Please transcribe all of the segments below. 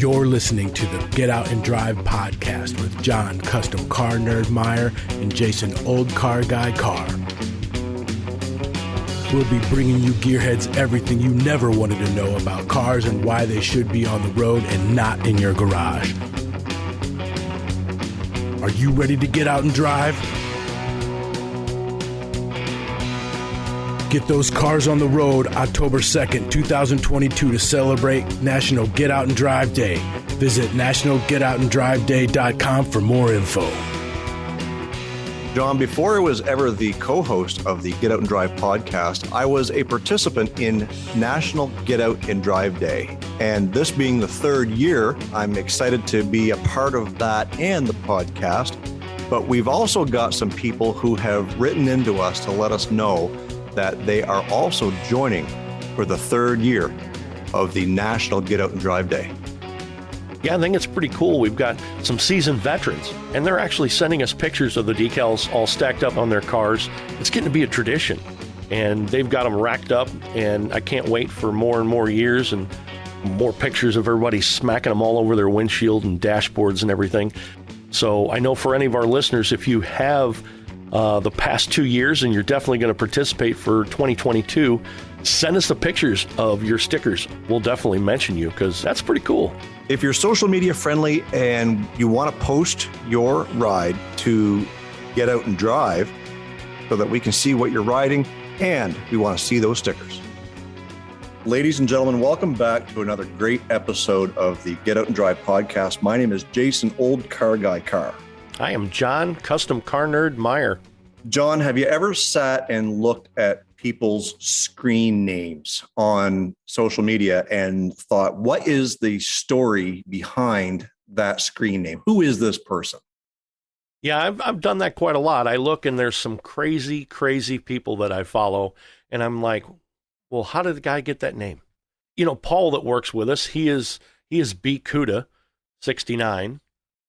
You're listening to the Get.Out.N.Drive.Podcast with John, CustomCarNerd Meyer, and Jason, OldeCarrGuy Carr. We'll be bringing you gearheads everything you never wanted to know about cars and why they should be on the road and not in your garage. Are you ready to get out and drive? Get those cars on the road October 2nd, 2022 to celebrate National Get Out and Drive Day. Visit nationalgetoutandriveday.com for more info. John, before I was ever the co-host of the Get Out and Drive podcast, I was a participant in National Get Out and Drive Day. And this being the third year, I'm excited to be a part of that and the podcast. But we've also got some people who have written into us to let us know that they are also joining for the third year of the National Get Out and Drive Day. Yeah, I think it's pretty cool. We've got some seasoned veterans, and they're actually sending us pictures of the decals all stacked up on their cars. It's getting to be a tradition, and they've got them racked up, and I can't wait for more and more years and more pictures of everybody smacking them all over their windshield and dashboards and everything. So I know for any of our listeners, if you have the past 2 years and you're definitely going to participate for 2022, send us the pictures of your stickers. We'll definitely mention you because that's pretty cool. If you're social media friendly and you want to post your ride to Get Out and Drive so that we can see what you're riding, and we want to see those stickers. Ladies and gentlemen, welcome back to another great episode of the Get Out and Drive podcast. My name is Jason, OldeCarrGuy Carr. I am John, CustomCarNerd Meyer. John, have you ever sat and looked at people's screen names on social media and thought, what is the story behind that screen name? Who is this person? Yeah, I've done that quite a lot. I look and there's some crazy people that I follow, and I'm like, well, how did the guy get that name? You know, Paul that works with us, he is B Cuda 69.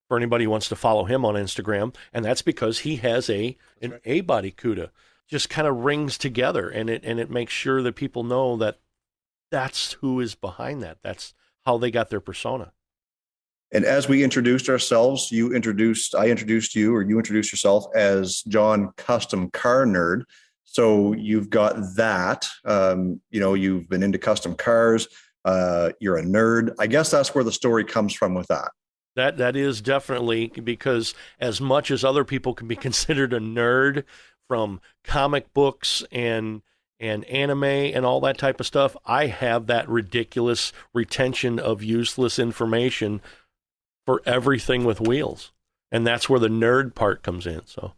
For anybody who wants to follow him on Instagram, and that's because he has an A-body CUDA. Just kind of rings together, and it makes sure that people know that that's who is behind that. That's how they got their persona. And as we introduced ourselves, I introduced you, or you introduced yourself as John CustomCarNerd. So you've got that. You've been into custom cars. You're a nerd. I guess that's where the story comes from with that. That is definitely, because as much as other people can be considered a nerd from comic books and anime and all that type of stuff, I have that ridiculous retention of useless information for everything with wheels. And that's where the nerd part comes in. So,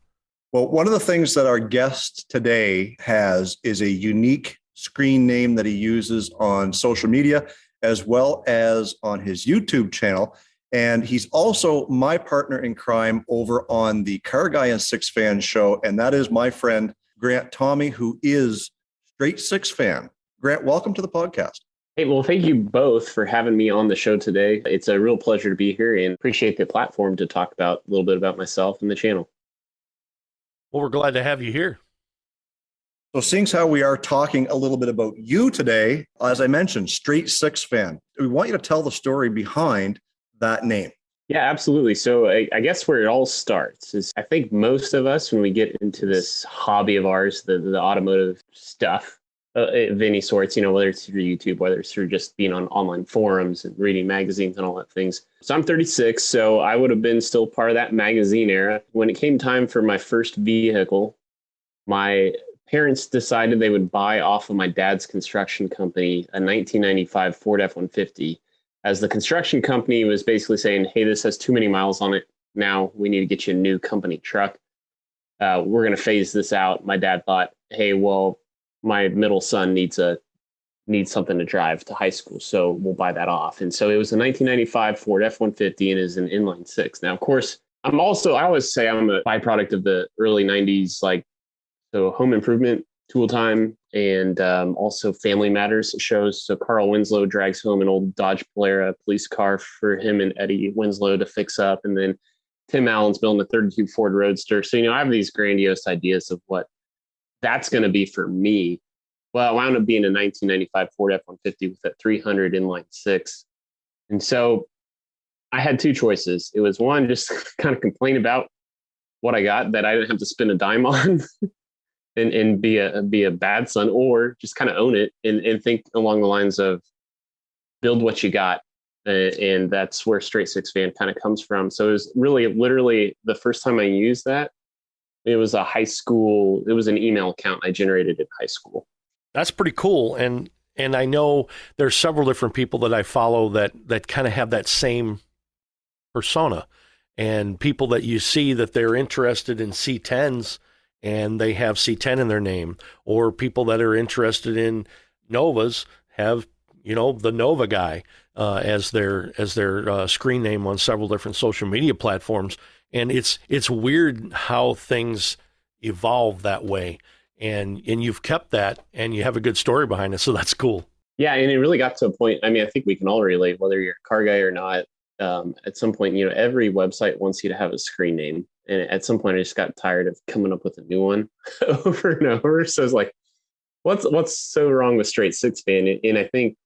well, one of the things that our guest today has is a unique screen name that he uses on social media as well as on his YouTube channel. And he's also my partner in crime over on the Carr Guy SixFan Show. And that is my friend, Grant Thome, who is Str8SixFan. Grant, welcome to the podcast. Hey, well, thank you both for having me on the show today. It's a real pleasure to be here and appreciate the platform to talk about a little bit about myself and the channel. Well, we're glad to have you here. So seeing as how we are talking a little bit about you today, as I mentioned, Str8SixFan, we want you to tell the story behind that name. Yeah, absolutely. So I guess where it all starts is I think most of us, when we get into this hobby of ours, the automotive stuff of any sorts, whether it's through YouTube, whether it's through just being on online forums and reading magazines and all that things. So I'm 36, so I would have been still part of that magazine era. When it came time for my first vehicle, my parents decided they would buy off of my dad's construction company a 1995 Ford F-150. As the construction company was basically saying, hey, this has too many miles on it. Now we need to get you a new company truck. We're going to phase this out. My dad thought, hey, well, my middle son needs something to drive to high school, so we'll buy that off. And so it was a 1995 Ford F-150 and is an inline six. Now, of course, I always say I'm a byproduct of the early 90s, so home improvement, Tool Time, and also Family Matters shows. So Carl Winslow drags home an old Dodge Polara police car for him and Eddie Winslow to fix up. And then Tim Allen's building a 32 Ford Roadster. So, I have these grandiose ideas of what that's going to be for me. Well, it wound up being a 1995 Ford F-150 with a 300 inline six. And so I had two choices. It was one, just kind of complain about what I got that I didn't have to spend a dime on and be a bad son, or just kind of own it and think along the lines of build what you got. And that's where Str8SixFan kind of comes from. So it was really literally the first time I used that. It was it was an email account I generated in high school. That's pretty cool. And I know there's several different people that I follow that kind of have that same persona, and people that you see that they're interested in C10s and they have C10 in their name, or people that are interested in Novas have, the Nova guy as their screen name on several different social media platforms. And it's weird how things evolve that way. And you've kept that, and you have a good story behind it. So that's cool. Yeah. And it really got to a point. I mean, I think we can all relate, whether you're a car guy or not. At some point, every website wants you to have a screen name. And at some point I just got tired of coming up with a new one over and over. So it's like, what's so wrong with Str8SixFan? And I think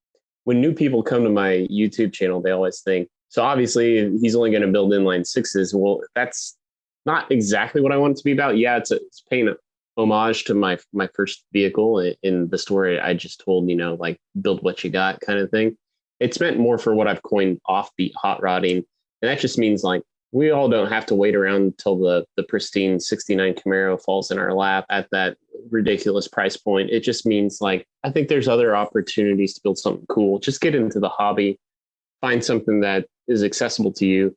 when new people come to my YouTube channel, they always think, so obviously he's only going to build inline sixes. Well, that's not exactly what I want it to be about. Yeah, it's paying a homage to my first vehicle in the story I just told, like build what you got kind of thing. It's meant more for what I've coined off beat hot rodding. And that just means like, we all don't have to wait around until the pristine 69 Camaro falls in our lap at that ridiculous price point. It just means like, I think there's other opportunities to build something cool. Just get into the hobby, find something that is accessible to you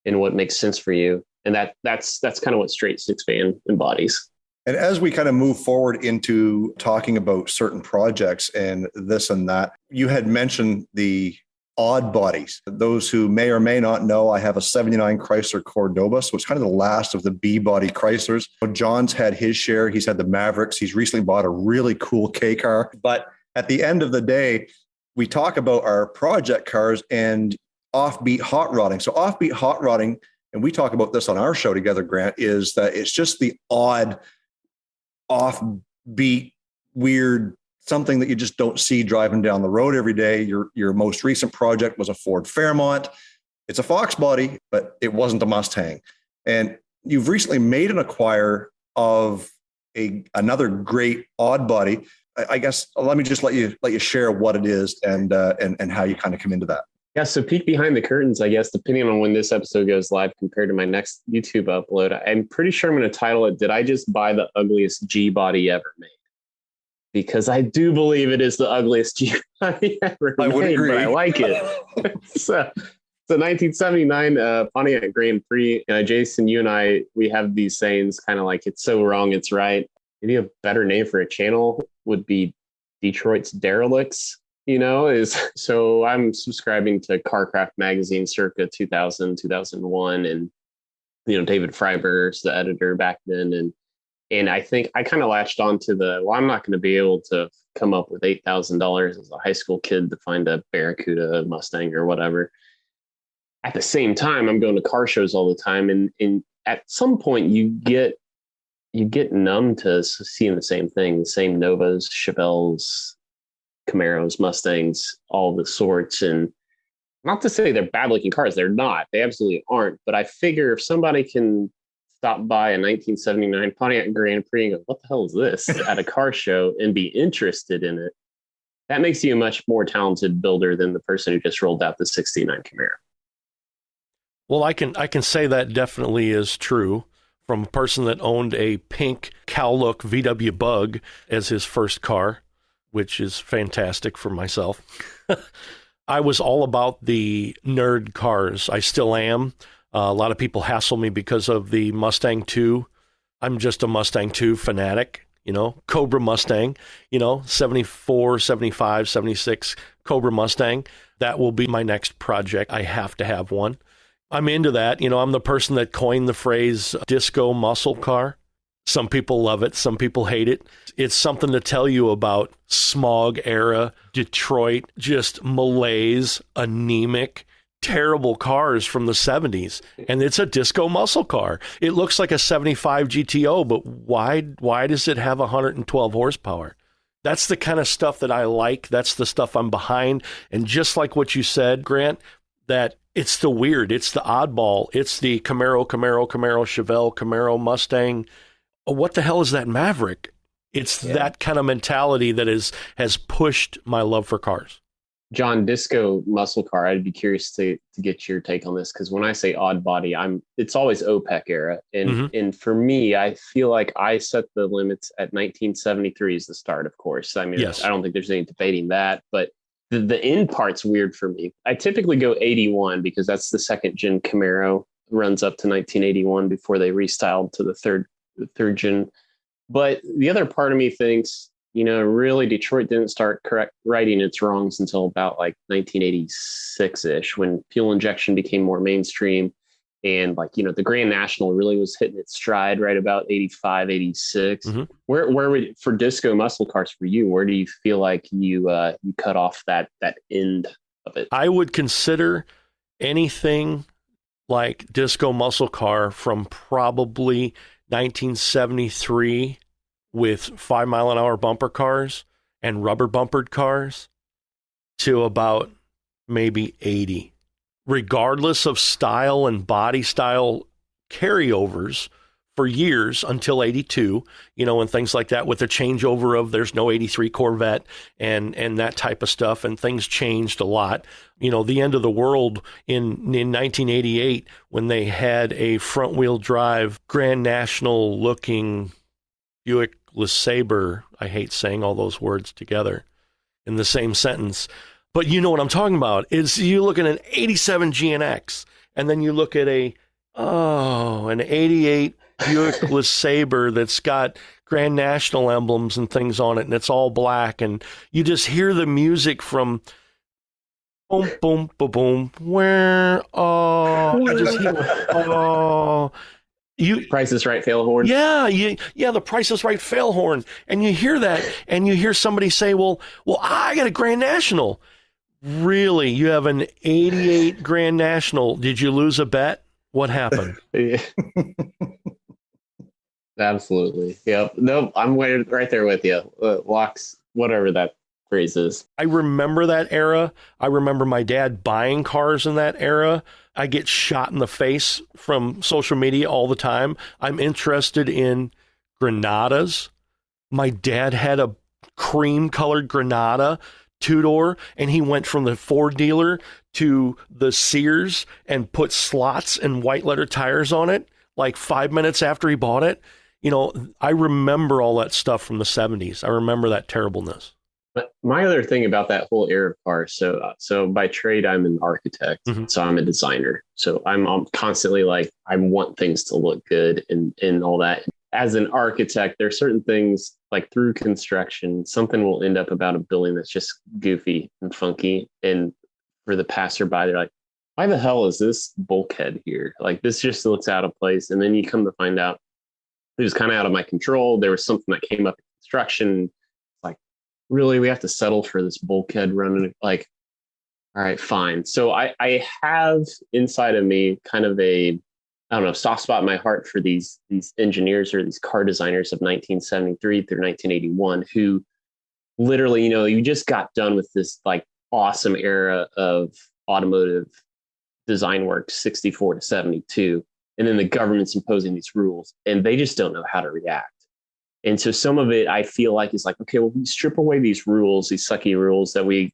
and what makes sense for you. And that's kind of what Str8SixFan embodies. And as we kind of move forward into talking about certain projects and this and that, you had mentioned the odd bodies. Those who may or may not know, I have a 79 Chrysler Cordoba, so it's kind of the last of the B-body Chryslers. John's had his share. He's had the Mavericks. He's recently bought a really cool K car. But at the end of the day, we talk about our project cars and off-beat hot rodding. So off-beat hot rodding, and we talk about this on our show together, Grant, is that it's just the odd off-beat, weird, something that you just don't see driving down the road every day. Your most recent project was a Ford Fairmont. It's a Fox body, but it wasn't a Mustang. And you've recently made an acquire of another great odd body. I guess let me just let you share what it is and how you kind of come into that. Yeah, so peek behind the curtains, I guess, depending on when this episode goes live compared to my next YouTube upload. I'm pretty sure I'm going to title it, Did I Just Buy the Ugliest G-Body Ever Made? Because I do believe it is the ugliest G-Body ever made, would agree. But I like it. So 1979 Pontiac Grand Prix. Jason, you and I, we have these sayings kind of like, it's so wrong, it's right. Maybe a better name for a channel would be Detroit's Derelicts. So I'm subscribing to Carcraft magazine circa 2000, 2001. And, David Freiberg's the editor back then. And I think I kind of latched on to I'm not going to be able to come up with $8,000 as a high school kid to find a Barracuda, Mustang or whatever. At the same time, I'm going to car shows all the time. And at some point you get numb to seeing the same thing, the same Novas, Chevelles, Camaros, Mustangs, all the sorts. And not to say they're bad looking cars. They're not. They absolutely aren't. But I figure if somebody can stop by a 1979 Pontiac Grand Prix and go, what the hell is this at a car show and be interested in it, that makes you a much more talented builder than the person who just rolled out the 69 Camaro. Well, I can say that definitely is true from a person that owned a pink cow-look VW Bug as his first car, which is fantastic for myself. I was all about the nerd cars. I still am. A lot of people hassle me because of the Mustang II. I'm just a Mustang II fanatic, Cobra Mustang, 74, 75, 76 Cobra Mustang. That will be my next project. I have to have one. I'm into that. I'm the person that coined the phrase disco muscle car. Some people love it. Some people hate it. It's something to tell you about smog era, Detroit, just malaise, anemic, terrible cars from the 70s. And it's a disco muscle car. It looks like a 75 GTO, but why does it have 112 horsepower? That's the kind of stuff that I like. That's the stuff I'm behind. And just like what you said, Grant, that It's the weird. It's the oddball. It's the Camaro, Chevelle, Camaro, Mustang. What the hell is that Maverick? It's that kind of mentality that has pushed my love for cars. John, disco muscle car, I'd be curious to get your take on this, because when I say odd body, it's always OPEC era. And for me, I feel like I set the limits at 1973 is the start, of course. I mean, yes. I don't think there's any debating that, but the end part's weird for me. I typically go 81 because that's the second gen Camaro, runs up to 1981 before they restyled to the third gen. But the other part of me thinks, really Detroit didn't start righting its wrongs until about like 1986-ish, when fuel injection became more mainstream. And the Grand National really was hitting its stride right about 85, 86. Mm-hmm. Where would, for disco muscle cars for you, where do you feel like you cut off that end of it? I would consider anything like disco muscle car from probably 1973 with 5 mile an hour bumper cars and rubber bumpered cars to about maybe 80. Regardless of style and body style carryovers for years until 82, and things like that, with the changeover of there's no 83 Corvette and that type of stuff, and things changed a lot. The end of the world in 1988 when they had a front wheel drive Grand National looking Buick LeSabre. I hate saying all those words together in the same sentence. But you know what I'm talking about. Is you look at an 87 GNX, and then you look at an 88 Buick LeSabre that's got Grand National emblems and things on it, and it's all black, and you just hear the music from boom, boom, boom, boom, where, I just hear, Price is Right fail horn. Yeah, the Price is Right fail horn. And you hear that, and you hear somebody say, well, I got a Grand National. Really? You have an 88 Grand National. Did you lose a bet? What happened? Absolutely. Yep. Nope. I'm right there with you. Locks, whatever that phrase is. I remember that era. I remember my dad buying cars in that era. I get shot in the face from social media all the time. I'm interested in Granadas. My dad had a cream colored Granada 2-door, and he went from the Ford dealer to the Sears and put slots and white letter tires on it like 5 minutes after he bought it. I remember all that stuff from the 70s. I remember that terribleness. But my other thing about that whole era of cars, so by trade, I'm an architect, so I'm a designer. So I'm constantly like, I want things to look good and all that. As an architect, there are certain things like through construction, something will end up about a building that's just goofy and funky. And for the passerby, they're like, why the hell is this bulkhead here? Like, this just looks out of place. And then you come to find out it was kind of out of my control. There was something that came up in construction. Really, we have to settle for this bulkhead running. Like, all right, fine. So I have inside of me kind of a, soft spot in my heart for these engineers or these car designers of 1973 through 1981 who literally, you just got done with this like awesome era of automotive design work, 64 to 72. And then the government's imposing these rules and they just don't know how to react. And so some of it I feel like is like, okay, well, we strip away these rules, these sucky rules that we've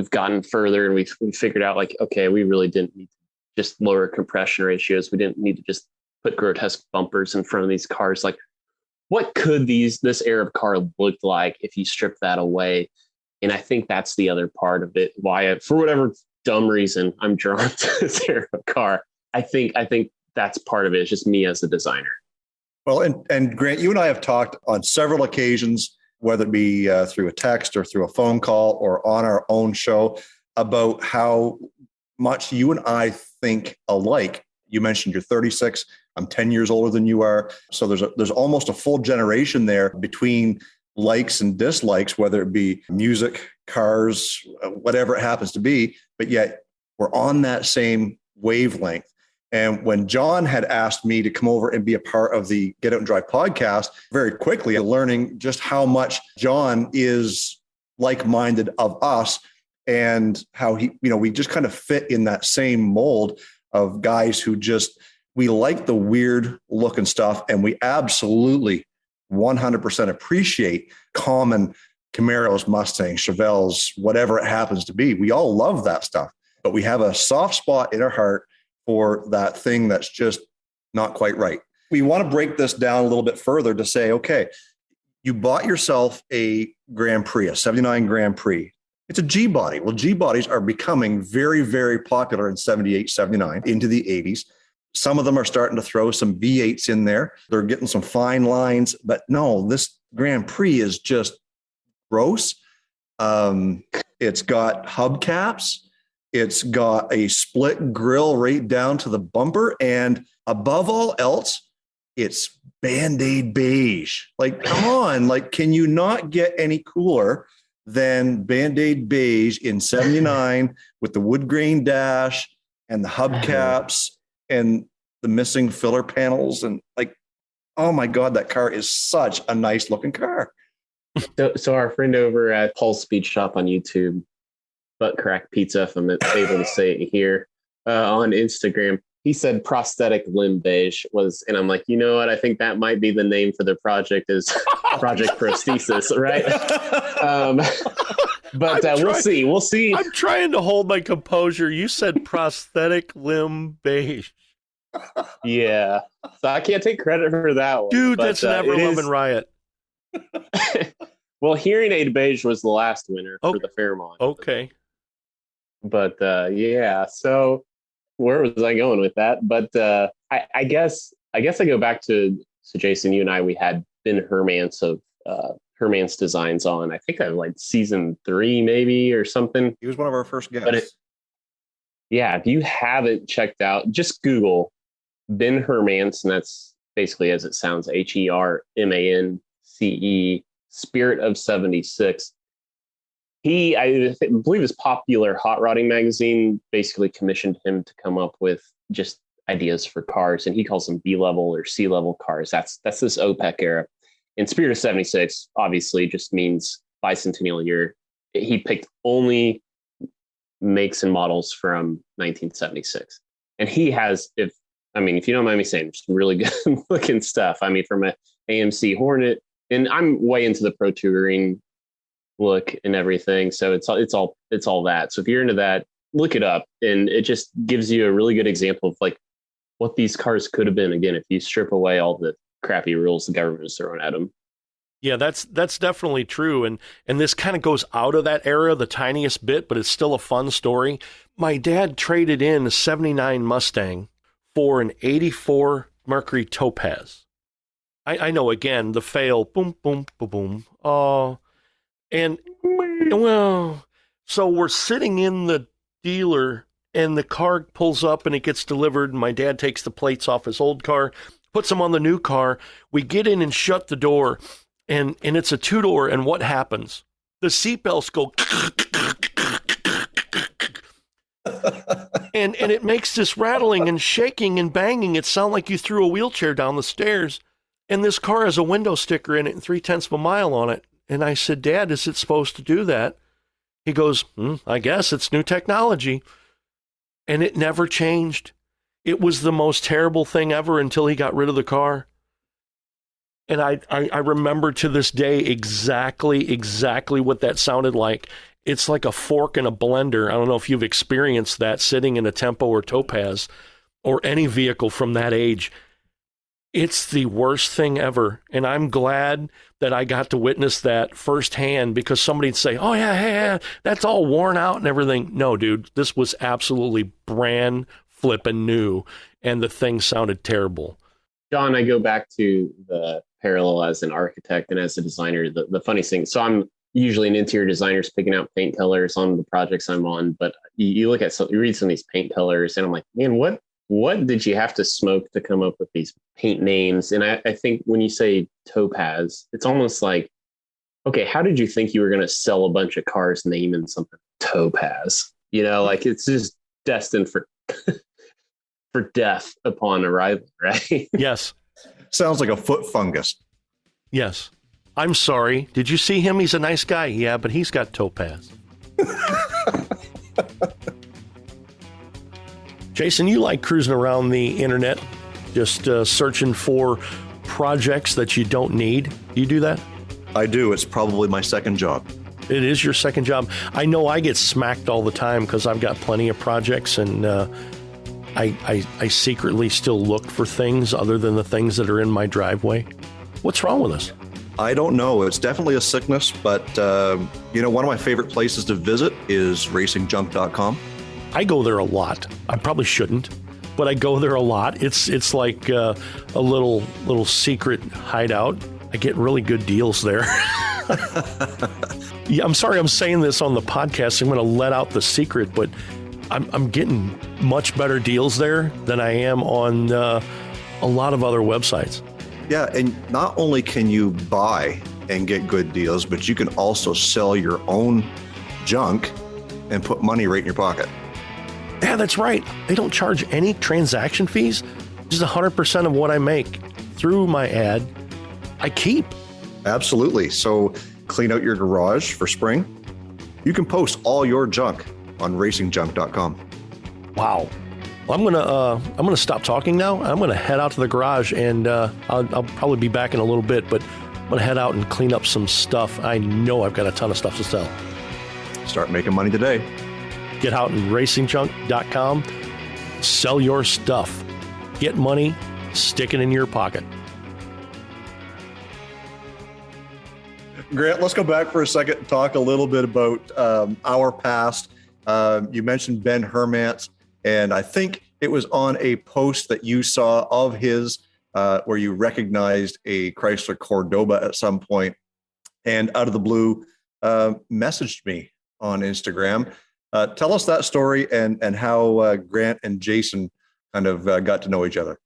gotten further and we figured out like, okay, we really didn't need to just lower compression ratios. We didn't need to just put grotesque bumpers in front of these cars. Like, what could this era of car look like if you strip that away? And I think that's the other part of it. Why, for whatever dumb reason, I'm drawn to this era of car. I think that's part of it. It's just me as a designer. Well, and Grant, you and I have talked on several occasions, whether it be through a text or through a phone call or on our own show, about how much you and I think alike. You mentioned you're 36. I'm 10 years older than you are. So there's almost a full generation there between likes and dislikes, whether it be music, cars, whatever it happens to be. But yet we're on that same wavelength. And when John had asked me to come over and be a part of the Get Out and Drive podcast, very quickly learning just how much John is like-minded of us, and how we just kind of fit in that same mold of guys who we like the weird looking stuff, and we absolutely 100% appreciate common Camaros, Mustangs, Chevelles, whatever it happens to be. We all love that stuff, but we have a soft spot in our heart for that thing that's just not quite right. We want to break this down a little bit further to say, okay, you bought yourself a Grand Prix, a 79 Grand Prix. It's a G body. Well, G bodies are becoming very, very popular in 78, 79 into the 80s. Some of them are starting to throw some V8s in there. They're getting some fine lines, but no, this Grand Prix is just gross. It's got hubcaps. It's got a split grill right down to the bumper. And above all else, it's Band-Aid beige. Like, come on. Like, can you not get any cooler than Band-Aid beige in 79 with the wood grain dash and the hubcaps and the missing filler panels? And like, oh my God, that car is such a nice looking car. So our friend over at Paul's Speed Shop on YouTube, Butt Crack Pizza, if I'm able to say it here, on Instagram, he said prosthetic limb beige was, and I'm like, you know what? I think that might be the name for the project, is Project Prosthesis, right? But we'll see. We'll see. I'm trying to hold my composure. You said prosthetic limb beige. Yeah. So I can't take credit for that one. Dude, that's Never Love and Riot. Well, Hearing Aid Beige was the last winner for the Fairmont. Okay. But yeah, so where was I going with that? But I guess I go back to, so Jason, you and I, we had Ben Hermance of Hermance Designs on, I think like season 3 maybe or something. He was one of our first guests. But yeah, if you haven't checked out, just Google Ben Hermance, and that's basically as it sounds, Hermance, Spirit of 76. I believe his Popular Hot Rodding magazine basically commissioned him to come up with just ideas for cars, and he calls them B-level or C-level cars. That's this OPEC era. And Spirit of 76 obviously just means bicentennial year. He picked only makes and models from 1976. And he has, if you don't mind me saying, just really good looking stuff. I mean, from an AMC Hornet, and I'm way into the Pro Touring look and everything. So it's all that. So if you're into that, look it up, and it just gives you a really good example of like what these cars could have been. Again, if you strip away all the crappy rules the government is throwing at them. Yeah, that's definitely true. And this kind of goes out of that era the tiniest bit, but it's still a fun story. My dad traded in a 79 Mustang for an 84 Mercury Topaz. I know, again, the fail, boom, boom, boom, boom. Oh, and well, so we're sitting in the dealer and the car pulls up and it gets delivered. And my dad takes the plates off his old car, puts them on the new car. We get in and shut the door, and it's a 2-door. And what happens? The seatbelts go and it makes this rattling and shaking and banging. It sounds like you threw a wheelchair down the stairs. And this car has a window sticker in it and 0.3 miles on it. And I said, Dad, is it supposed to do that? He goes, I guess it's new technology. And it never changed. It was the most terrible thing ever until he got rid of the car. And I remember to this day exactly what that sounded like. It's like a fork in a blender. I don't know if you've experienced that sitting in a Tempo or Topaz or any vehicle from that age. It's the worst thing ever. And I'm glad that I got to witness that firsthand, because somebody'd say, oh, yeah, that's all worn out and everything. No, dude, this was absolutely brand flippin' new. And the thing sounded terrible. John, I go back to the parallel as an architect and as a designer. The funny thing, so I'm usually an interior designer picking out paint colors on the projects I'm on. But you look at you read some of these paint colors and I'm like, man, what did you have to smoke to come up with these paint names? And I think when you say Topaz, it's almost like, okay, how did you think you were going to sell a bunch of cars naming something Topaz? You know, like it's just destined for for death upon arrival, right? Yes. Sounds like a foot fungus. Yes. I'm sorry. Did you see him? He's a nice guy. Yeah, but he's got Topaz. Jason, you like cruising around the internet, just searching for projects that you don't need. Do you do that? I do. It's probably my second job. It is your second job. I know I get smacked all the time because I've got plenty of projects, and I secretly still look for things other than the things that are in my driveway. What's wrong with us? I don't know. It's definitely a sickness, but one of my favorite places to visit is racingjunk.com. I go there a lot. I probably shouldn't, but I go there a lot. It's like a little secret hideout. I get really good deals there. Yeah, I'm sorry I'm saying this on the podcast. I'm going to let out the secret, but I'm getting much better deals there than I am on a lot of other websites. Yeah, and not only can you buy and get good deals, but you can also sell your own junk and put money right in your pocket. Yeah, that's right. They don't charge any transaction fees. Just 100% of what I make through my ad, I keep. Absolutely. So clean out your garage for spring. You can post all your junk on racingjunk.com. Wow. Well, I'm gonna stop talking now. I'm gonna head out to the garage, and I'll probably be back in a little bit. But I'm gonna head out and clean up some stuff. I know I've got a ton of stuff to sell. Start making money today. Get.Out.N.Drive.Podcast. Sell your stuff. Get money. Stick it in your pocket. Grant, let's go back for a second and talk a little bit about our past. You mentioned Ben Hermance, and I think it was on a post that you saw of his where you recognized a Chrysler Cordoba at some point, and out of the blue messaged me on Instagram. Tell us that story and how Grant and Jason kind of got to know each other.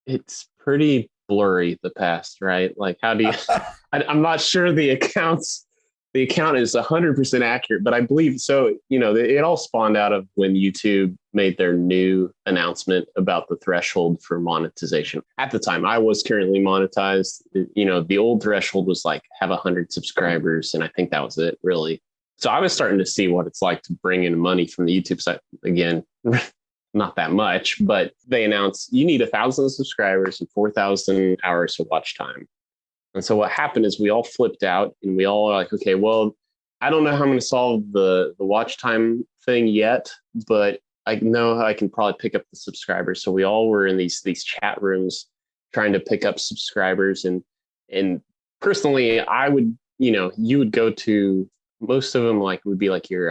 It's pretty blurry, the past, right? Like, how do you, I'm not sure the account is 100% accurate, but I believe so. It all spawned out of when YouTube made their new announcement about the threshold for monetization. At the time, I was currently monetized. The old threshold was like have 100 subscribers, and I think that was it, really. So I was starting to see what it's like to bring in money from the YouTube side. Again, not that much, but they announced you need 1,000 subscribers and 4,000 hours of watch time. And so what happened is we all flipped out, and we all are like, okay, well, I don't know how I'm going to solve the watch time thing yet, but I know I can probably pick up the subscribers. So we all were in these chat rooms trying to pick up subscribers. And personally, I would, you would go to most of them, like would be like your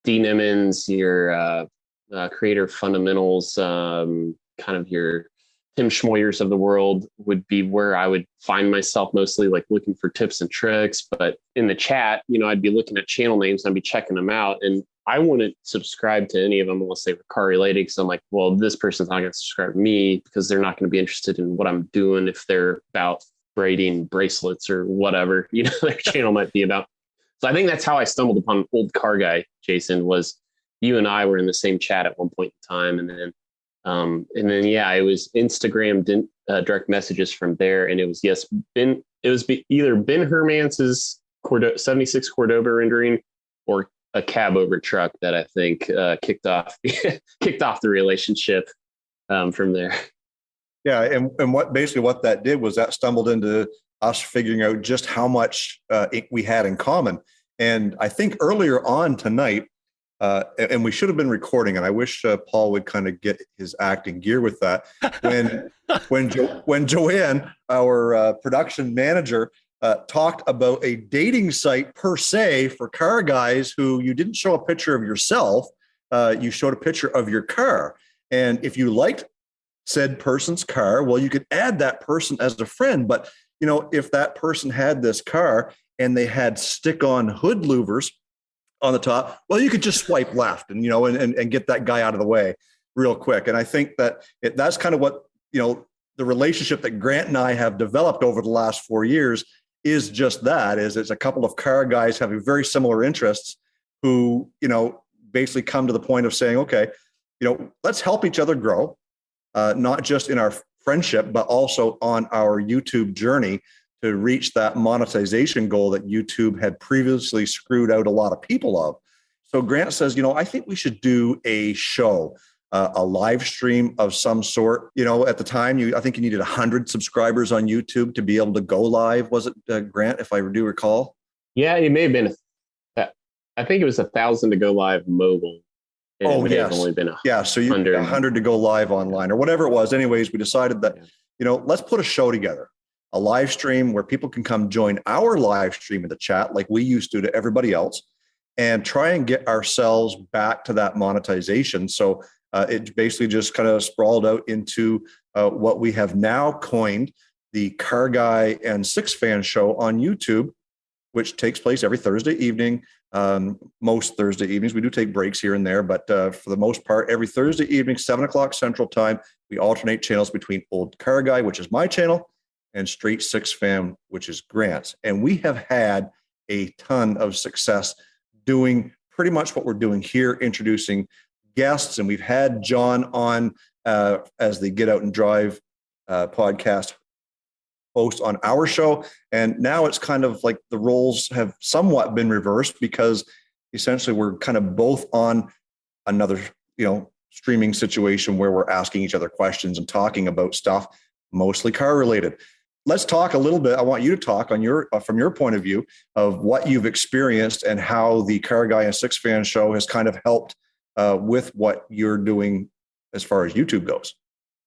D Nimmons, your Creator Fundamentals, kind of your Tim Schmoyers of the world would be where I would find myself mostly, like looking for tips and tricks. But in the chat, I'd be looking at channel names and I'd be checking them out. And I wouldn't subscribe to any of them unless they were car related. Because I'm like, well, this person's not going to subscribe to me because they're not going to be interested in what I'm doing if they're about braiding bracelets or whatever, their channel might be about. So I think that's how I stumbled upon OldeCarrGuy, Jason, was you and I were in the same chat at one point in time. And then it was Instagram direct messages from there. And it was, either Ben Hermance's 76 Cordoba rendering or a cab over truck that I think kicked off the relationship from there. Yeah. And what that did was that stumbled into us figuring out just how much we had in common. And I think earlier on tonight, and we should have been recording, and I wish Paul would kind of get his acting gear with that. When Joanne, our production manager, talked about a dating site per se for car guys who you didn't show a picture of yourself, you showed a picture of your car. And if you liked said person's car, well, you could add that person as a friend. But, if that person had this car and they had stick-on hood louvers on the top, well, you could just swipe left and get that guy out of the way real quick. And I think that's kind of what, the relationship that Grant and I have developed over the last 4 years is just that, is it's a couple of car guys having very similar interests who, basically come to the point of saying, okay, let's help each other grow, not just in our friendship, but also on our YouTube journey to reach that monetization goal that YouTube had previously screwed out a lot of people of. So Grant says, I think we should do a show a live stream of some sort. You know, at the time, I think you needed 100 subscribers on YouTube to be able to go live. Was it, Grant, if I do recall? Yeah, it may have been. I think it was 1,000 to go live mobile. And it may have only been so you 100 to go live online or whatever it was. Anyways, we decided that, let's put a show together, a live stream where people can come join our live stream in the chat like we used to everybody else, and try and get ourselves back to that monetization. So it basically just kind of sprawled out into what we have now coined the Carr Guy SixFan Show on YouTube, which takes place every Thursday evening. Most Thursday evenings. We do take breaks here and there, but for the most part, every Thursday evening, 7 o'clock Central Time, we alternate channels between OldeCarrGuy, which is my channel, and Str8SixFan, which is Grant's. And we have had a ton of success doing pretty much what we're doing here, introducing guests. And we've had John on as the Get.Out.N.Drive podcast host on our show. And now it's kind of like the roles have somewhat been reversed, because essentially we're kind of both on another, streaming situation where we're asking each other questions and talking about stuff, mostly car related. Let's talk a little bit. I want you to talk on from your point of view of what you've experienced and how the Carr Guy SixFan Show has kind of helped with what you're doing as far as YouTube goes.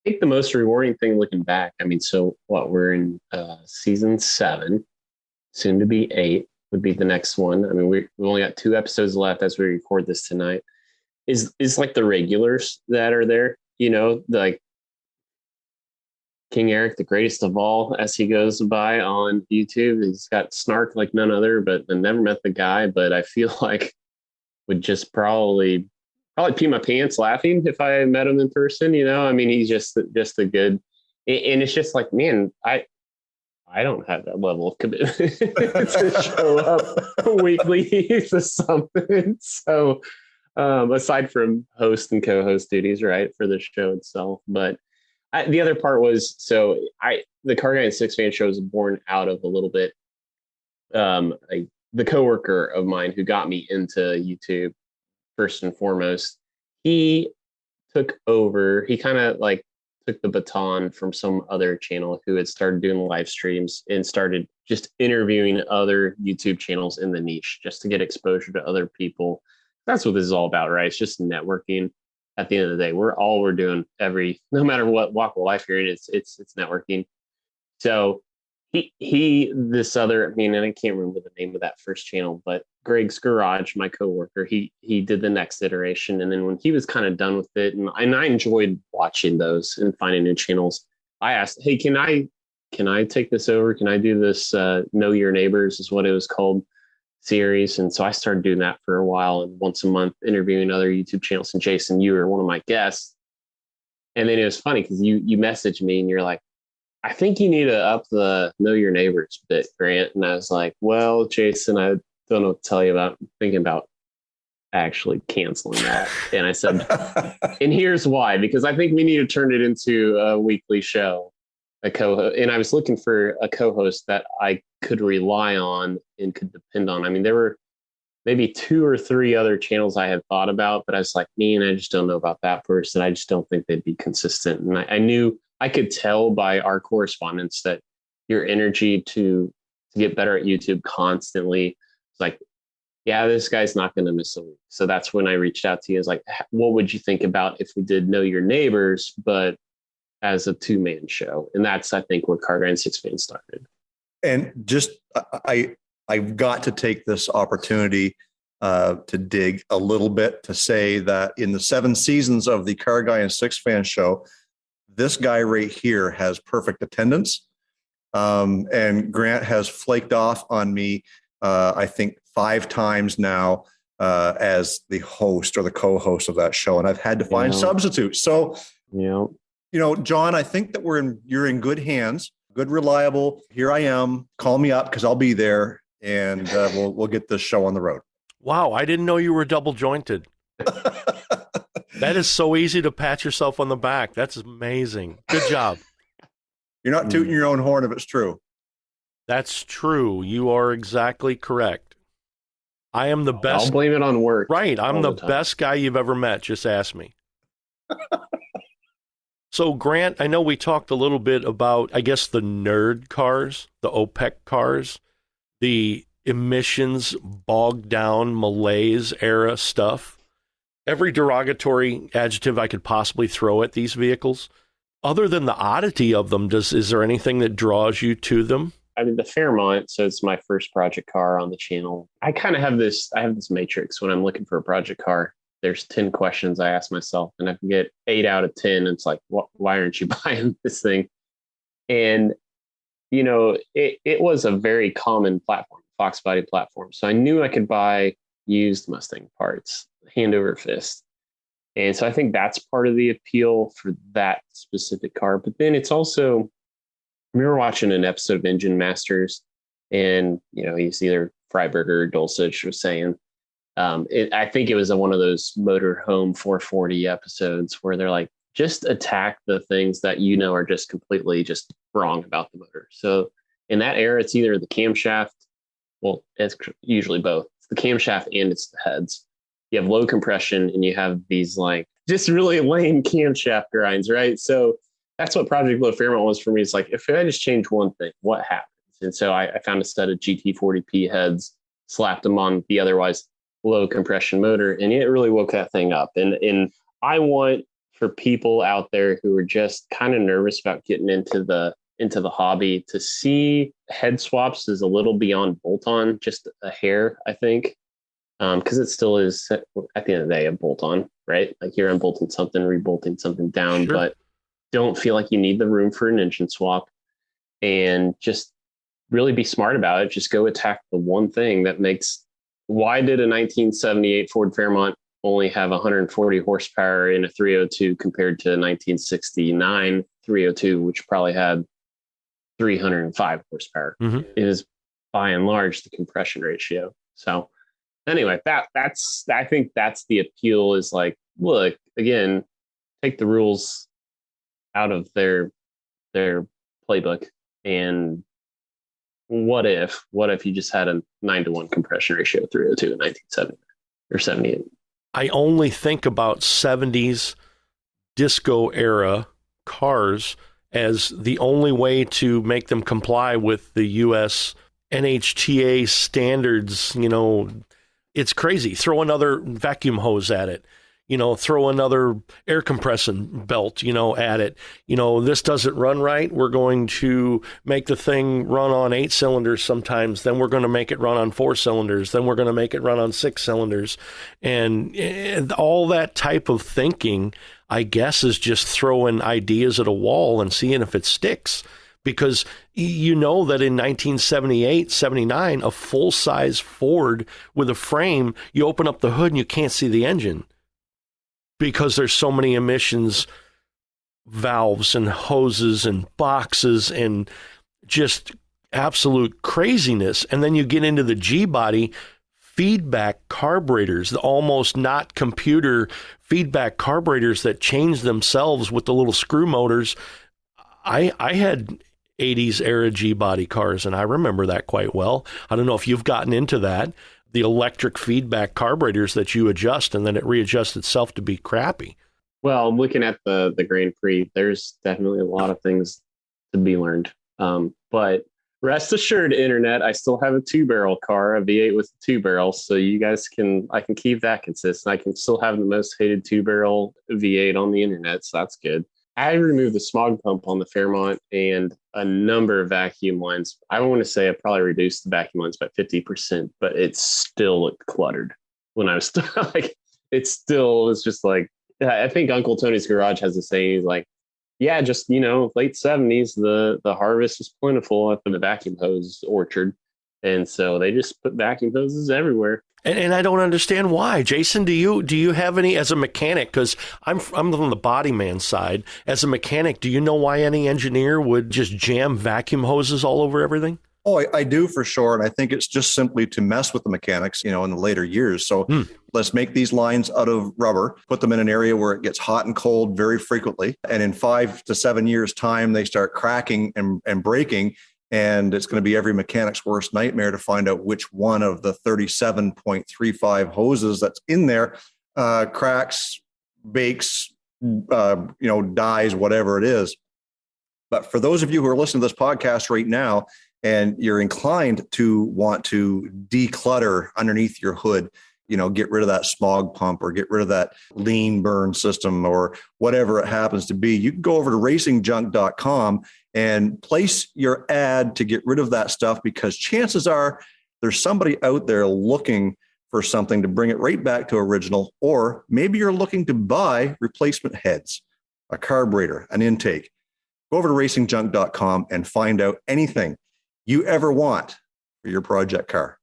I think the most rewarding thing looking back, we're in season 7, soon to be 8 would be the next one. I mean, we only got 2 episodes left as we record this tonight. Is like the regulars that are there, like King Eric, the greatest of all, as he goes by on YouTube. He's got snark like none other, but I never met the guy, but I feel like would just probably pee my pants laughing if I met him in person. He's just a good, and it's just like, man, I don't have that level of commitment to show up weekly to something. So aside from host and co-host duties, right, for the show itself, but the other part was, the Carr Guy SixFan Show is born out of a little bit, the coworker of mine who got me into YouTube. First and foremost, he took over. He kind of took the baton from some other channel who had started doing live streams and started just interviewing other YouTube channels in the niche just to get exposure to other people. That's what this is all about, right? It's just networking. At the end of the day, we're doing no matter what walk of life you're in, it's networking. So this other, and I can't remember the name of that first channel, but Greg's Garage, my coworker, he did the next iteration. And then when he was kind of done with it, and I enjoyed watching those and finding new channels, I asked, hey, can I take this over? Can I do this Know Your Neighbors is what it was called series? And so I started doing that for a while, and once a month interviewing other YouTube channels. And Jason, you were one of my guests. And then it was funny because you messaged me and you're like, I think you need to up the Know Your Neighbors bit, Grant. And I was like, well, Jason, I don't know what to tell you about. I'm thinking about actually canceling that. And I said, and here's why, because I think we need to turn it into a weekly show, a co-host. And I was looking for a co-host that I could rely on and could depend on. There were maybe 2 or 3 other channels I had thought about, but I was like, man, I just don't know about that person. I just don't think they'd be consistent. And I knew, I could tell by our correspondence that your energy to get better at YouTube constantly, it's like, yeah, this guy's not going to miss a week. So that's when I reached out to you. It's like, what would you think about if we did Know Your Neighbors, but as a 2-man show? And that's, I think, where Carr Guy SixFan started. And just, I've got to take this opportunity to dig a little bit to say that in the 7 seasons of the Carr Guy SixFan Show, this guy right here has perfect attendance. And Grant has flaked off on me, I think 5 times now as the host or the co-host of that show. And I've had to find substitutes. So, John, I think that you're in good hands, good, reliable. Here I am. Call me up because I'll be there, and we'll get this show on the road. Wow. I didn't know you were double jointed. That is so easy to pat yourself on the back. That's amazing. Good job. You're not tooting your own horn if it's true. That's true. You are exactly correct. I am the best. I'll blame it on work. Right. I'm the best guy you've ever met. Just ask me. So, Grant, I know we talked a little bit about, I guess, the nerd cars, the OPEC cars, the emissions, bogged down malaise era stuff. Every derogatory adjective I could possibly throw at these vehicles. Other than the oddity of them, is there anything that draws you to them? I mean, the Fairmont, so it's my first project car on the channel. I kind of have this matrix when I'm looking for a project car. There's 10 questions I ask myself, and I can get 8 out of 10. It's like, why aren't you buying this thing? And, you know, it was a very common platform, Fox body platform. So I knew I could buy used Mustang parts, hand over fist. And so I think that's part of the appeal for that specific car. But then it's also, we were watching an episode of Engine Masters, and, you know, he's either Freiberger or Dulcich was saying, I think it was one of those Motorhome 440 episodes where they're like, just attack the things that you know are just completely just wrong about the motor. So in that era, it's either the camshaft, well, it's usually both. It's the camshaft and it's the heads. You have low compression and you have these like just really lame camshaft grinds, right? So that's what Project Blue Fairmont was for me. It's like, if I just change one thing, what happens? And so I found a set of GT40P heads, slapped them on the otherwise low compression motor, and it really woke that thing up. And I want for people out there who are just kind of nervous about getting into the hobby to see head swaps is a little beyond bolt-on, just a hair, I think. Because it still is, at the end of the day, a bolt-on, right? Like you're unbolting something, rebolting something down, Sure. But don't feel like you need the room for an engine swap, and just really be smart about it. Just go attack the one thing that makes, why did a 1978 Ford Fairmont only have 140 horsepower in a 302 compared to a 1969 302, which probably had 305 horsepower? Mm-hmm. It is by and large the compression ratio. So anyway, I think that's the appeal, is like, look, again, take the rules out of their playbook, and what if you just had a 9-to-1 compression ratio 302 in 1970 or 78? I only think about 70s disco era cars as the only way to make them comply with the US NHTA standards. You know, it's crazy. Throw another vacuum hose at it. You know, throw another air compression belt, you know, at it. You know, this doesn't run right. We're going to make the thing run on 8 cylinders sometimes. Then we're going to make it run on 4 cylinders. Then we're going to make it run on 6 cylinders. And all that type of thinking, I guess, is just throwing ideas at a wall and seeing if it sticks. Because you know that in 1978, 79, a full-size Ford with a frame, you open up the hood and you can't see the engine, because there's so many emissions valves and hoses and boxes and just absolute craziness. And then you get into the G-body feedback carburetors, the almost not computer feedback carburetors that change themselves with the little screw motors. I had 80s era G-body cars, and I remember that quite well. I don't know if you've gotten into that. The electric feedback carburetors that you adjust, and then it readjusts itself to be crappy. Well, looking at the Grand Prix, there's definitely a lot of things to be learned. But rest assured, internet, I still have a 2-barrel car, a V8 with a 2-barrel. So you guys I can keep that consistent. I can still have the most hated 2-barrel V8 on the internet. So that's good. I removed the smog pump on the Fairmont and a number of vacuum lines. I want to say I probably reduced the vacuum lines by 50%, but it still looked cluttered when I was like, it still was just like, I think Uncle Tony's Garage has a saying. He's like, yeah, just, you know, late 70s, the harvest was plentiful up in the vacuum hose orchard. And so they just put vacuum hoses everywhere. And I don't understand why. Jason, do you have any, as a mechanic, because I'm on the body man side, as a mechanic, do you know why any engineer would just jam vacuum hoses all over everything? Oh, I do for sure. And I think it's just simply to mess with the mechanics, you know, in the later years. So let's make these lines out of rubber, put them in an area where it gets hot and cold very frequently. And in 5 to 7 years' time, they start cracking and breaking. And it's going to be every mechanic's worst nightmare to find out which one of the 37.35 hoses that's in there cracks, bakes, dyes, whatever it is. But for those of you who are listening to this podcast right now, and you're inclined to want to declutter underneath your hood, get rid of that smog pump or get rid of that lean burn system or whatever it happens to be, you can go over to racingjunk.com and place your ad to get rid of that stuff, because chances are there's somebody out there looking for something to bring it right back to original, or maybe you're looking to buy replacement heads, a carburetor, an intake. Go over to racingjunk.com and find out anything you ever want for your project car.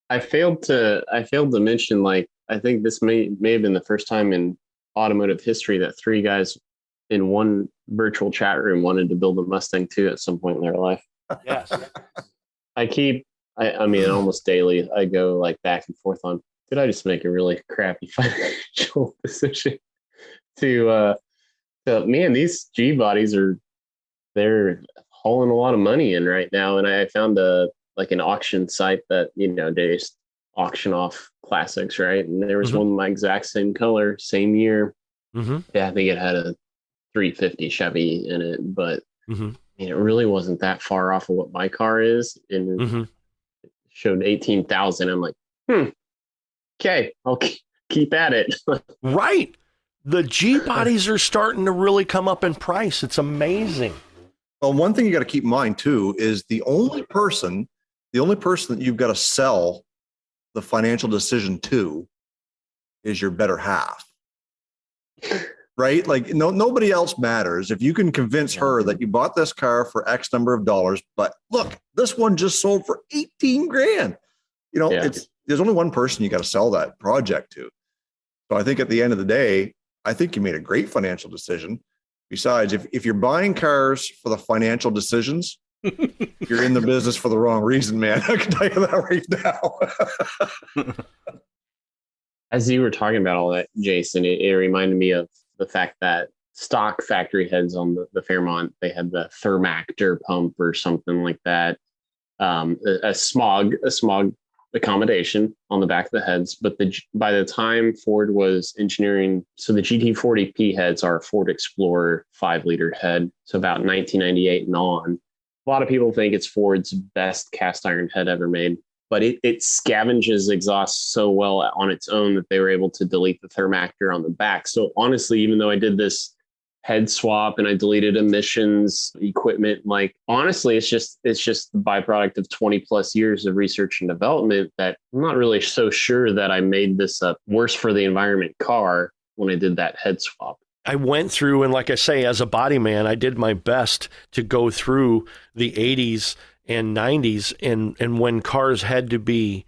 I failed to mention, like, I think this may have been the first time in automotive history that 3 guys in one virtual chat room wanted to build a Mustang too at some point in their life. Yes. I mean, almost daily I go like back and forth on, did I just make a really crappy financial decision to man, these G bodies they're hauling a lot of money in right now. And I found an auction site that, they just auction off classics, right? And there was one my exact same color, same year. Mm-hmm. Yeah, I think it had a 350 Chevy in it, but it really wasn't that far off of what my car is. And it showed 18,000. I'm like, okay, I'll keep at it. Right. The G bodies are starting to really come up in price. It's amazing. Well, one thing you got to keep in mind too is the only person that you've got to sell the financial decision to is your better half, right? Like nobody else matters. If you can convince her that you bought this car for X number of dollars, but look, this one just sold for 18 grand. There's only one person you got to sell that project to. So I think at the end of the day, I think you made a great financial decision. Besides, if you're buying cars for the financial decisions, you're in the business for the wrong reason, man. I can tell you that right now. As you were talking about all that, Jason, it reminded me of the fact that stock factory heads on the Fairmont, they had the Thermactor pump or something like that, a smog accommodation on the back of the heads. But by the time Ford was engineering, so the GT40P heads are Ford Explorer 5-liter head. So about 1998 and on. A lot of people think it's Ford's best cast iron head ever made, but it scavenges exhaust so well on its own that they were able to delete the Thermactor on the back. So honestly, even though I did this head swap and I deleted emissions equipment, like honestly, it's just the byproduct of 20 plus years of research and development that I'm not really so sure that I made this a worse for the environment car when I did that head swap. I went through, and like I say, as a body man, I did my best to go through the 80s and 90s, and when cars had to be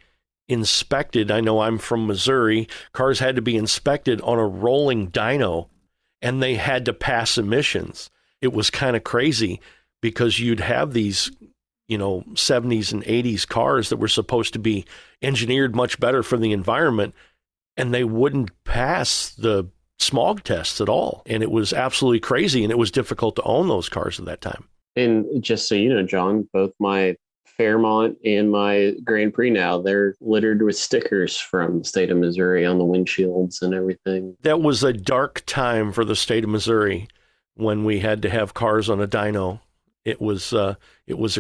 inspected, I know I'm from Missouri, cars had to be inspected on a rolling dyno, and they had to pass emissions. It was kind of crazy because you'd have these, 70s and 80s cars that were supposed to be engineered much better for the environment, and they wouldn't pass the smog tests at all. And it was absolutely crazy, and it was difficult to own those cars at that time. And just so you know, John, both my Fairmont and my Grand Prix now, they're littered with stickers from the state of Missouri on the windshields and everything. That was a dark time for the state of Missouri when we had to have cars on a dyno. It was a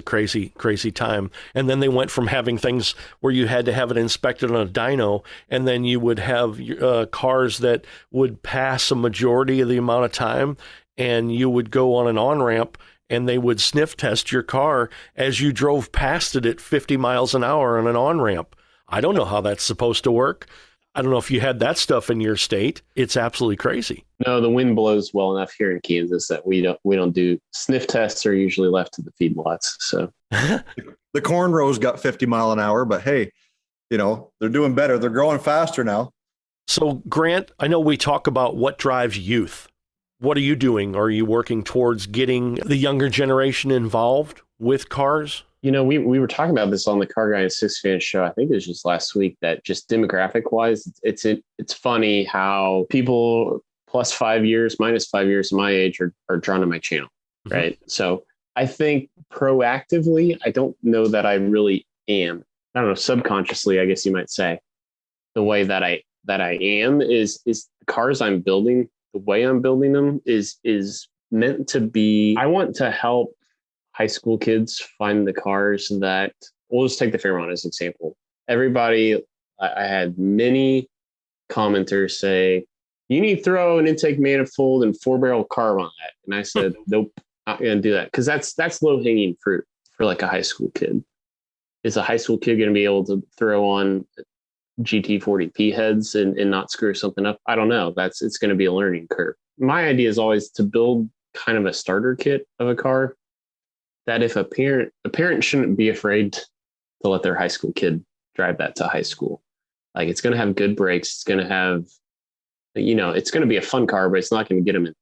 crazy, crazy time. And then they went from having things where you had to have it inspected on a dyno, and then you would have cars that would pass a majority of the amount of time, and you would go on an on-ramp, and they would sniff test your car as you drove past it at 50 miles an hour on an on-ramp. I don't know how that's supposed to work. I don't know if you had that stuff in your state. It's absolutely crazy. No, the wind blows well enough here in Kansas that we don't do sniff tests. Are usually left to the feedlots. So the corn rows got 50 mile an hour, but hey, they're doing better. They're growing faster now. So Grant, I know we talk about what drives youth. What are you doing? Are you working towards getting the younger generation involved with cars? We were talking about this on the Carr Guy SixFan Show. I think it was just last week, that just demographic wise, it's funny how people plus 5 years, minus 5 years of my age are drawn to my channel. Mm-hmm. Right. So I think proactively, I don't know that I really am. I don't know, subconsciously, I guess you might say, the way that I am is the cars I'm building, the way I'm building them is meant to be, I want to help high school kids find the cars that, we'll just take the Fairmont as an example. Everybody, I had many commenters say, you need to throw an intake manifold and 4-barrel carb on that. And I said, nope, not going to do that. Because that's low-hanging fruit for like a high school kid. Is a high school kid going to be able to throw on GT40P heads and not screw something up? I don't know. It's going to be a learning curve. My idea is always to build kind of a starter kit of a car that if a parent shouldn't be afraid to let their high school kid drive that to high school. Like, it's going to have good brakes. It's going to have, it's going to be a fun car, but it's not going to get them in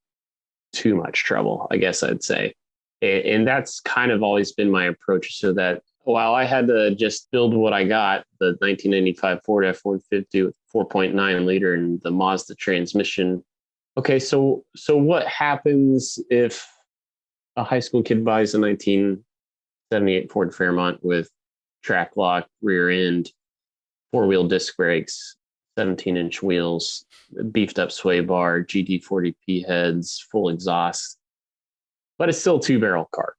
too much trouble, I guess I'd say. And that's kind of always been my approach, so that while I had to just build what I got, the 1995 Ford F-150 with 4.9 liter and the Mazda transmission. Okay, so what happens if a high school kid buys a 1978 Ford Fairmont with track lock rear end, 4-wheel disc brakes, 17-inch wheels, beefed up sway bar, GT40P heads, full exhaust, but it's still a 2-barrel car,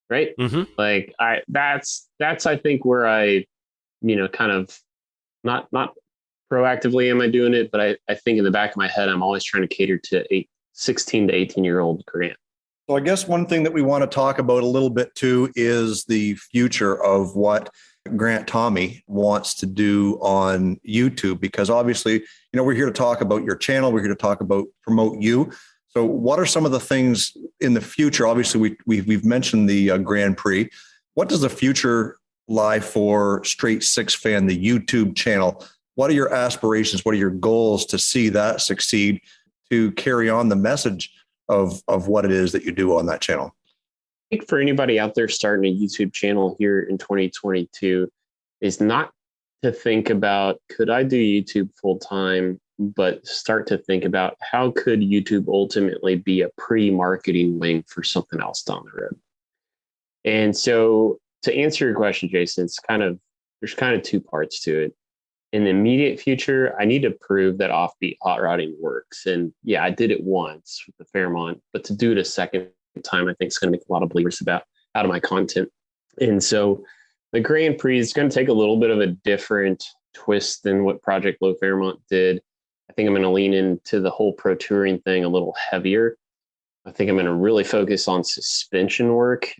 right? Mm-hmm. Like that's I think where I, kind of not proactively am I doing it, but I think in the back of my head, I'm always trying to cater to 16 to 18-year-old Grant. So I guess one thing that we want to talk about a little bit too is the future of what Grant Thome wants to do on YouTube, because obviously, we're here to talk about your channel. We're here to promote you. So what are some of the things in the future? Obviously, we've mentioned the Grand Prix. What does the future lie for Str8SixFan, the YouTube channel? What are your aspirations? What are your goals to see that succeed, to carry on the message of what it is that you do on that channel? I think for anybody out there starting a YouTube channel here in 2022 is not to think about, could I do YouTube full time, but start to think about how could YouTube ultimately be a pre-marketing wing for something else down the road. And so to answer your question, Jason, there's kind of two parts to it. In the immediate future, I need to prove that Off Beat Hot Rodding works. And yeah, I did it once with the Fairmont, but to do it a second time, I think it's going to make a lot of believers out of my content. And so the Grand Prix is going to take a little bit of a different twist than what Project Low Fairmont did. I think I'm going to lean into the whole pro touring thing a little heavier. I think I'm going to really focus on suspension work.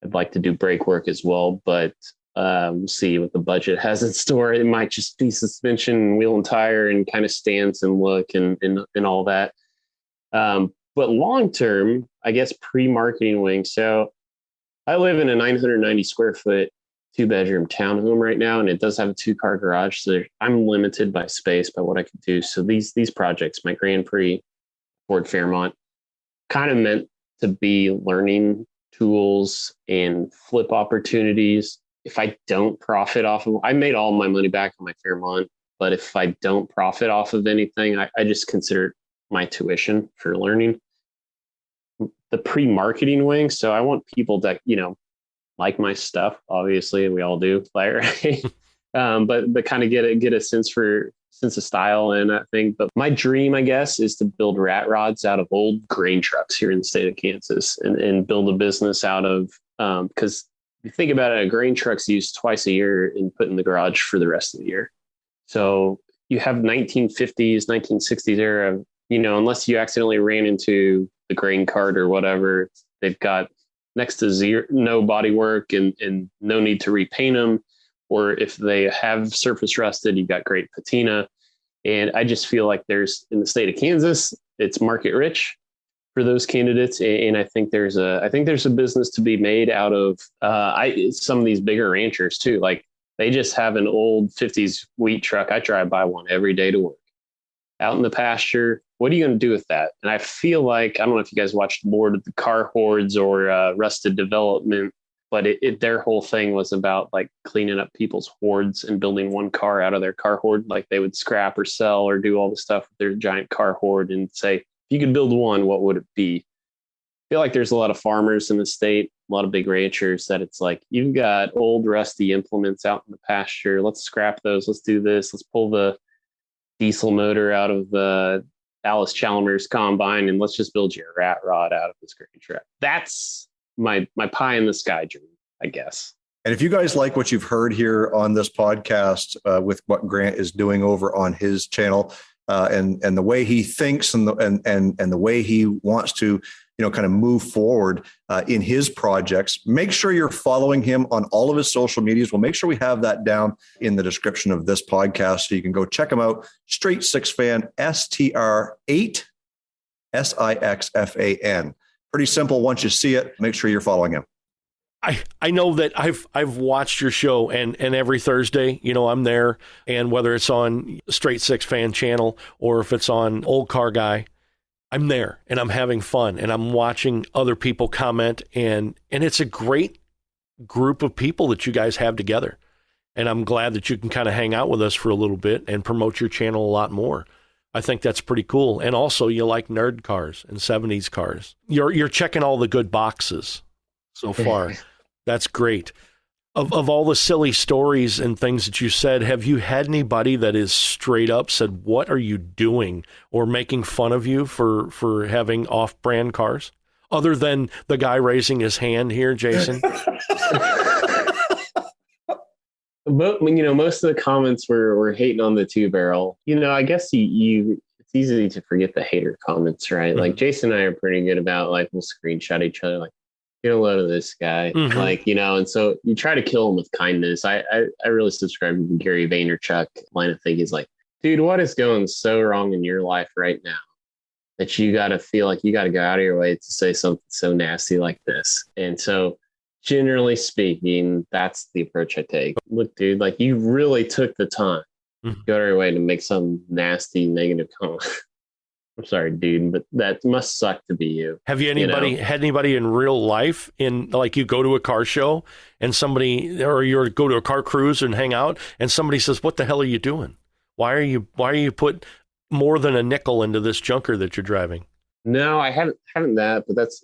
I'd like to do brake work as well, but we'll see what the budget has in store. It might just be suspension, wheel and tire, and kind of stance and look and all that. But long term, I guess pre-marketing wing. So I live in a 990 square foot 2-bedroom townhome right now, and it does have a 2-car garage. So I'm limited by space, by what I can do. So these projects, my Grand Prix, Ford Fairmont, kind of meant to be learning tools and flip opportunities. If I don't profit off of, I made all my money back on my Fairmont, but if I don't profit off of anything, I just consider it my tuition for learning. The pre-marketing wing. So I want people that, like my stuff, obviously, we all do, right? But kind of get a sense of style and that thing. But my dream, I guess, is to build rat rods out of old grain trucks here in the state of Kansas and build a business out of, because if you think about it, a grain truck's used twice a year and put in the garage for the rest of the year. So you have 1950s, 1960s era, unless you accidentally ran into the grain cart or whatever, they've got next to zero, no body work and no need to repaint them. Or if they have surface rusted, you've got great patina. And I just feel like in the state of Kansas, it's market rich for those candidates. And I think there's a business to be made out of some of these bigger ranchers too. Like they just have an old 50s wheat truck. I drive by one every day to work out in the pasture. What are you going to do with that? And I feel like, I don't know if you guys watched Board of the Car Hordes or Rusted Development, but their whole thing was about like cleaning up people's hordes and building one car out of their car horde. Like they would scrap or sell or do all the stuff with their giant car horde and say, if you could build one, what would it be? I feel like there's a lot of farmers in the state, a lot of big ranchers that it's like, you've got old rusty implements out in the pasture. Let's scrap those. Let's do this. Let's pull the diesel motor out of the Dallas Chalmers combine and let's just build you a rat rod out of this grain truck. That's my pie in the sky dream, I guess. And if you guys like what you've heard here on this podcast with what Grant is doing over on his channel and the way he thinks and the way he wants to, kind of move forward in his projects, make sure you're following him on all of his social medias. We'll make sure we have that down in the description of this podcast so you can go check him out. Str8SixFan, Str8SixFan. Pretty simple. Once you see it, make sure you're following him. I know that I've watched your show and every Thursday, I'm there, and whether it's on Str8SixFan channel or if it's on OldeCarrGuy, I'm there and I'm having fun and I'm watching other people comment and it's a great group of people that you guys have together. And I'm glad that you can kind of hang out with us for a little bit and promote your channel a lot more. I think that's pretty cool. And also you like nerd cars and 70s cars. You're checking all the good boxes so far. That's great. Of all the silly stories and things that you said, have you had anybody that is straight up said, what are you doing? Or making fun of you for having off-brand cars? Other than the guy raising his hand here, Jason? But, most of the comments were hating on the 2-barrel. I guess it's easy to forget the hater comments, right? Mm-hmm. Like Jason and I are pretty good about we'll screenshot each other like, get a load of this guy, mm-hmm. And so you try to kill him with kindness. I really subscribe to the Gary Vaynerchuk line of thinking. He's like, dude, what is going so wrong in your life right now that you got to feel like you got to go out of your way to say something so nasty like this? And so generally speaking, that's the approach I take. Look, dude, you really took the time to go out of your way to make some nasty negative comment. I'm sorry, dude, but that must suck to be you. Have you had anybody in real life you go to a car show and somebody, or you go to a car cruise and hang out and somebody says, what the hell are you doing? Why are you put more than a nickel into this junker that you're driving? No, I haven't that, but that's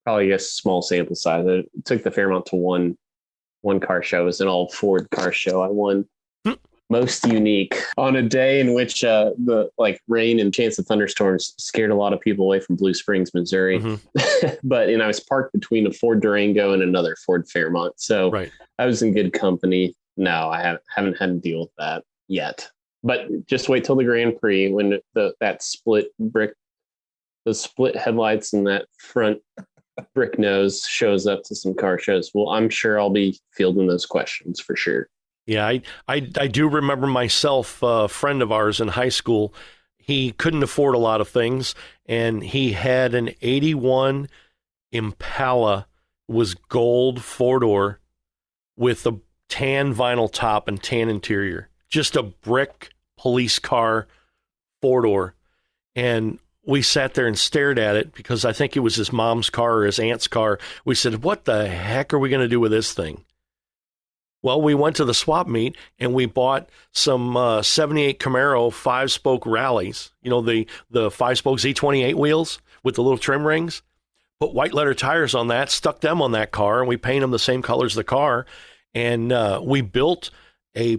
probably a small sample size. I took the Fairmont to one car show. It was an all Ford car show. I won most unique on a day in which the rain and chance of thunderstorms scared a lot of people away from Blue Springs, Missouri. Mm-hmm. But I was parked between a Ford Durango and another Ford Fairmont, so right. I was in good company. No, I haven't had to deal with that yet. But just wait till the Grand Prix when that split brick, those split headlights and that front brick nose shows up to some car shows. Well, I'm sure I'll be fielding those questions for sure. Yeah, I do remember myself, a friend of ours in high school, he couldn't afford a lot of things, and he had an 81 Impala, was gold 4-door with a tan vinyl top and tan interior, just a brick police car 4-door. And we sat there and stared at it because I think it was his mom's car or his aunt's car. We said, what the heck are we going to do with this thing? Well, we went to the swap meet and we bought some 78 Camaro 5-spoke rallies, the 5-spoke Z28 wheels with the little trim rings, put white letter tires on that, stuck them on that car, and we painted them the same colors as the car. And we built a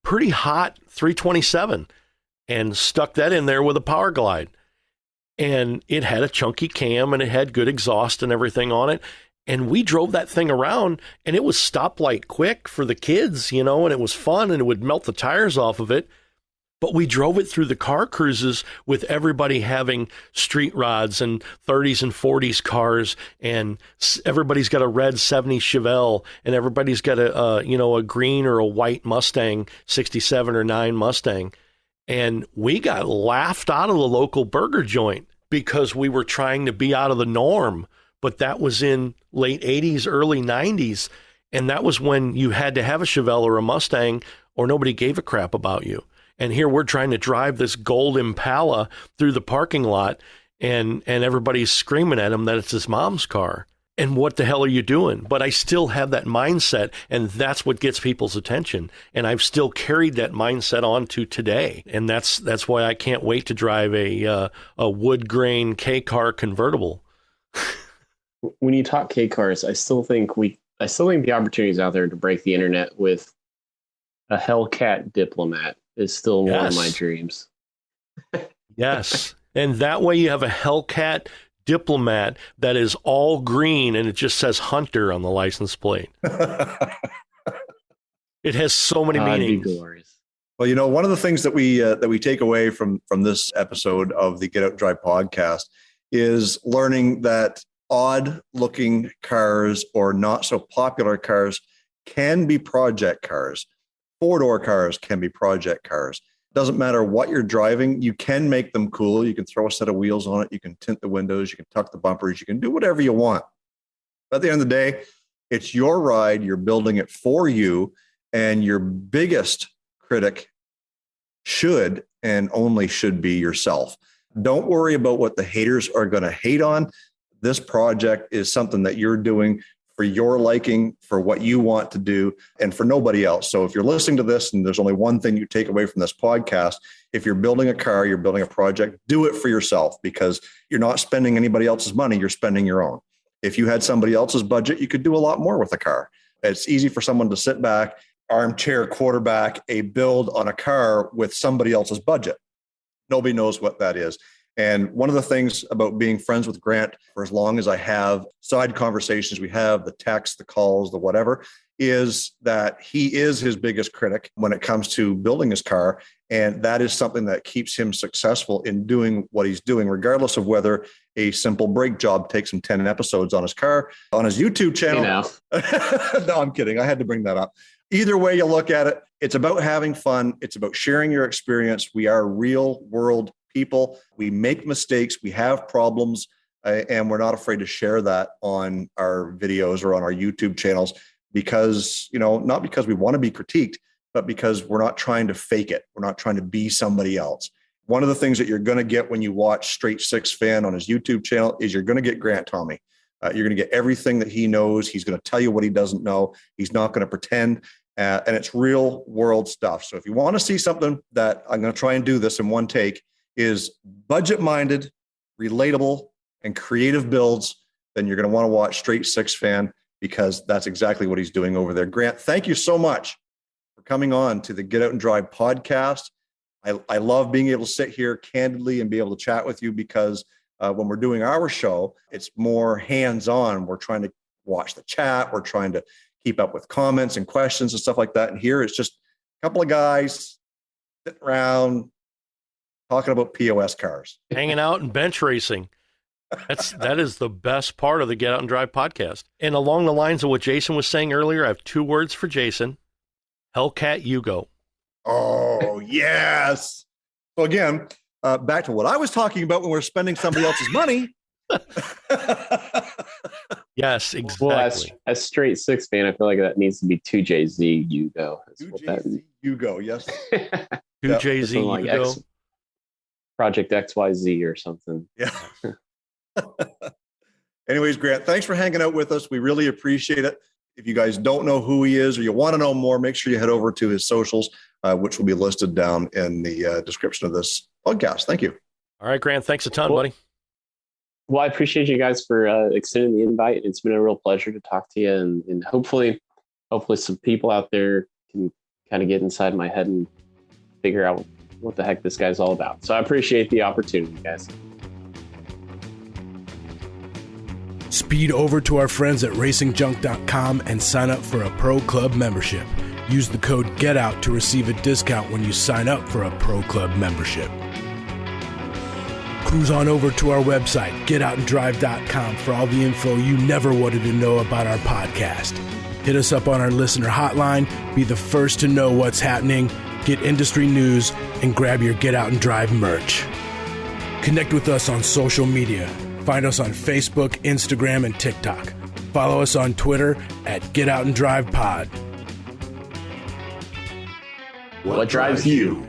pretty hot 327 and stuck that in there with a power glide. And it had a chunky cam and it had good exhaust and everything on it. And we drove that thing around and it was stoplight quick for the kids, and it was fun and it would melt the tires off of it. But we drove it through the car cruises with everybody having street rods and 30s and 40s cars, and everybody's got a red 70 Chevelle and everybody's got a green or a white Mustang, 67 or 9 Mustang. And we got laughed out of the local burger joint because we were trying to be out of the norm. But that was in late 80s, early 90s. And that was when you had to have a Chevelle or a Mustang or nobody gave a crap about you. And here we're trying to drive this gold Impala through the parking lot and everybody's screaming at him that it's his mom's car. And what the hell are you doing? But I still have that mindset, and that's what gets people's attention. And I've still carried that mindset on to today. And that's why I can't wait to drive a wood grain K-car convertible. When you talk K cars, I still think the opportunities out there to break the internet with a Hellcat Diplomat is still one of my dreams. Yes. And that way you have a Hellcat Diplomat that is all green and it just says Hunter on the license plate. It has so many meanings. Well, one of the things that we take away from this episode of the Get Out and Drive podcast is learning that odd looking cars or not so popular cars can be project cars. 4-door cars can be project cars. Doesn't matter what you're driving, you can make them cool. You can throw a set of wheels on it. You can tint the windows. You can tuck the bumpers. You can do whatever you want. But at the end of the day, it's your ride. You're building it for you. And your biggest critic should and only should be yourself. Don't worry about what the haters are going to hate on. This project is something that you're doing for your liking, for what you want to do, and for nobody else. So if you're listening to this and there's only one thing you take away from this podcast, if you're building a car, you're building a project, do it for yourself, because you're not spending anybody else's money, you're spending your own. If you had somebody else's budget, you could do a lot more with a car. It's easy for someone to sit back, armchair quarterback a build on a car with somebody else's budget. Nobody knows what that is. And one of the things about being friends with Grant for as long as I have, side conversations we have, the texts, the calls, the whatever, is that he is his biggest critic when it comes to building his car. And that is something that keeps him successful in doing what he's doing, regardless of whether a simple brake job takes him 10 episodes on his car, on his YouTube channel. No, I'm kidding. I had to bring that up. Either way you look at it, it's about having fun. It's about sharing your experience. We are real world people. We make mistakes. We have problems, and we're not afraid to share that on our videos or on our YouTube channels because, not because we want to be critiqued, but because we're not trying to fake it. We're not trying to be somebody else. One of the things that you're going to get when you watch Str8SixFan on his YouTube channel is you're going to get Grant Thome. You're going to get everything that he knows. He's going to tell you what he doesn't know. He's not going to pretend. And it's real world stuff. So if you want to see something that I'm going to try and do this in one take is budget-minded, relatable, and creative builds, then you're going to want to watch Str8SixFan because that's exactly what he's doing over there. Grant, thank you so much for coming on to the Get Out and Drive podcast. I love being able to sit here candidly and be able to chat with you because when we're doing our show, it's more hands-on. We're trying to watch the chat. We're trying to keep up with comments and questions and stuff like that. And here it's just a couple of guys sitting around talking about POS cars. Hanging out and bench racing. That is the best part of the Get Out and Drive podcast. And along the lines of what Jason was saying earlier, I have 2 words for Jason. Hellcat Yugo. Oh, yes. So again, back to what I was talking about when we're spending somebody else's money. Yes, exactly. Well, as Str8SixFan, I feel like that needs to be 2JZ Yugo. 2JZ Yugo, yes. 2JZ Yugo. Project XYZ or something. Yeah. Anyways, Grant, thanks for hanging out with us. We really appreciate it. If you guys don't know who he is or you want to know more, make sure you head over to his socials, which will be listed down in the description of this podcast. Thank you. All right, Grant. Thanks a ton, buddy. Well, I appreciate you guys for extending the invite. It's been a real pleasure to talk to you, and hopefully some people out there can kind of get inside my head and figure out what the heck this guy's all about. So I appreciate the opportunity, guys. Speed over to our friends at racingjunk.com and sign up for a Pro Club membership. Use the code GETOUT to receive a discount when you sign up for a Pro Club membership. Cruise on over to our website, Get.Out.N.Drive.com, for all the info you never wanted to know about our podcast. Hit us up on our listener hotline, be the first to know what's happening, get industry news, and grab your Get Out and Drive merch. Connect with us on social media. Find us on Facebook, Instagram, and TikTok. Follow us on Twitter at Get Out and Drive Pod. What drives you?